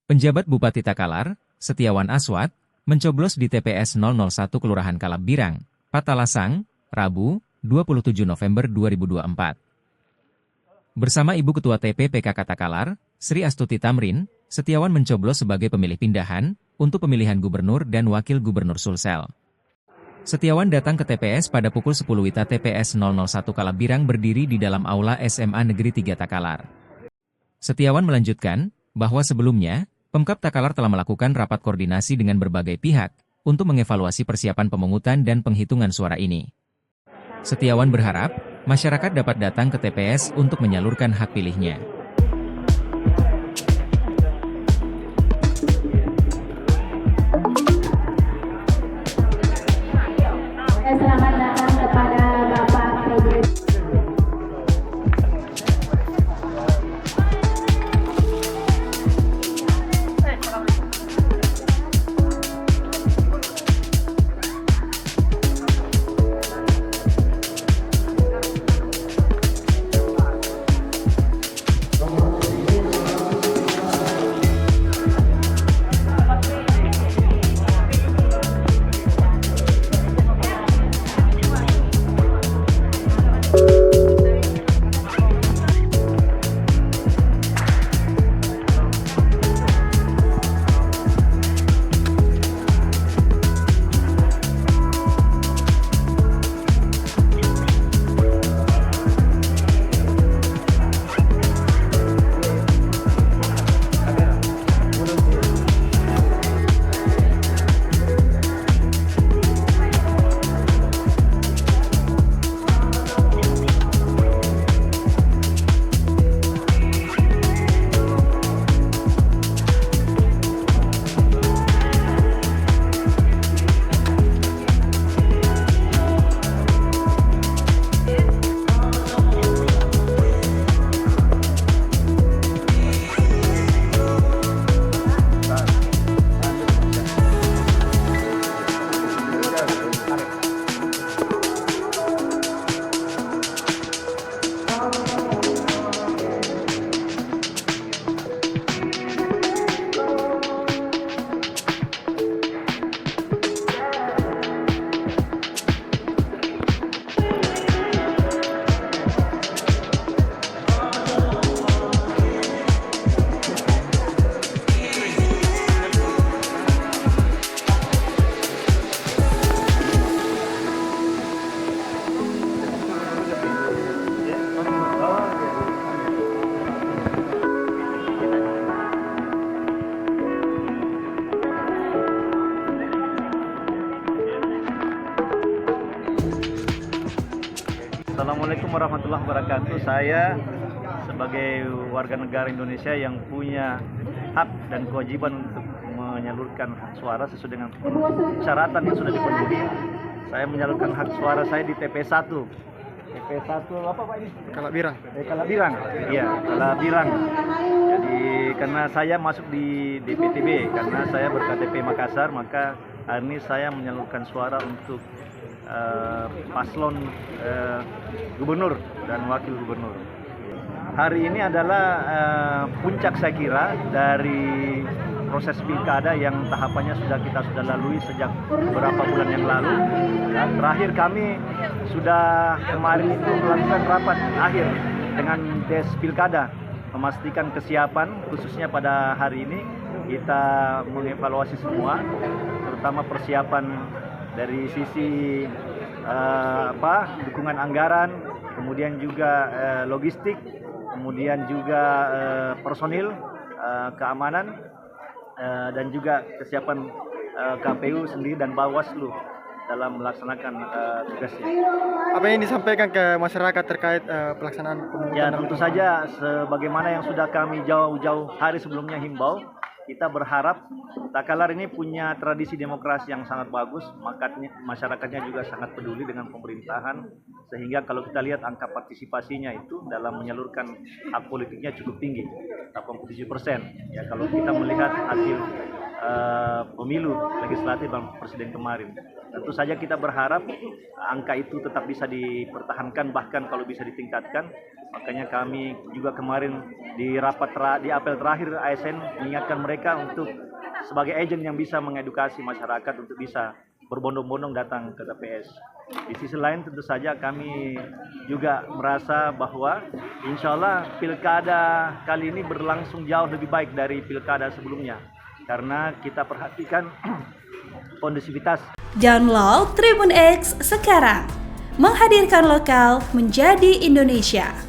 Penjabat Bupati Takalar, Setiawan Aswad, mencoblos di TPS 001 Kelurahan Kalabirang, Patalasang, Rabu, 27 November 2024. Bersama Ibu Ketua TP PKK Takalar, Sri Astuti Tamrin, Setiawan mencoblos sebagai pemilih pindahan untuk pemilihan gubernur dan wakil gubernur Sulsel. Setiawan datang ke TPS pada pukul 10 WITA. TPS 001 Kalabirang berdiri di dalam aula SMA Negeri 3 Takalar. Setiawan melanjutkan bahwa sebelumnya, Pemkab Takalar telah melakukan rapat koordinasi dengan berbagai pihak untuk mengevaluasi persiapan pemungutan dan penghitungan suara ini. Setiawan berharap masyarakat dapat datang ke TPS untuk menyalurkan hak pilihnya. Selamat datang kepada Bapak Presiden. Assalamualaikum warahmatullahi wabarakatuh. Saya sebagai warga negara Indonesia yang punya hak dan kewajiban untuk menyalurkan hak suara sesuai dengan persyaratan yang sudah dipenuhi. Saya menyalurkan hak suara saya di TP1. TP1 apa Pak ini? Kalabirang. Kalabirang. Iya, Kalabirang. Jadi karena saya masuk di DPTB, karena saya berKTP Makassar, maka hari ini saya menyalurkan suara untuk paslon gubernur dan wakil gubernur. Hari ini adalah puncak saya kira dari proses pilkada yang tahapannya kita sudah lalui sejak beberapa bulan yang lalu. Dan terakhir kami sudah kemarin itu melakukan rapat akhir dengan Des Pilkada, memastikan kesiapan khususnya pada hari ini kita mengevaluasi semua, terutama persiapan dari sisi dukungan anggaran, kemudian juga logistik, kemudian juga personil, keamanan, dan juga kesiapan KPU sendiri dan Bawaslu dalam melaksanakan tugasnya. Apa yang disampaikan ke masyarakat terkait pelaksanaan pemungutan? Ya, tentu saja sebagaimana yang sudah kami jauh-jauh hari sebelumnya himbau, kita berharap Takalar ini punya tradisi demokrasi yang sangat bagus, makanya masyarakatnya juga sangat peduli dengan pemerintahan, sehingga kalau kita lihat angka partisipasinya itu dalam menyalurkan hak politiknya cukup tinggi, 87%. Ya, kalau kita melihat hasil pemilu legislatif dan presiden kemarin. Tentu saja kita berharap angka itu tetap bisa dipertahankan, bahkan kalau bisa ditingkatkan. Makanya kami juga kemarin di di apel terakhir ASN mengingatkan mereka untuk sebagai agen yang bisa mengedukasi masyarakat untuk bisa berbondong-bondong datang ke TPS. Di sisi lain tentu saja kami juga merasa bahwa insya Allah pilkada kali ini berlangsung jauh lebih baik dari pilkada sebelumnya. Karena kita perhatikan kondisivitas. Download Tribun X sekarang, menghadirkan lokal menjadi Indonesia.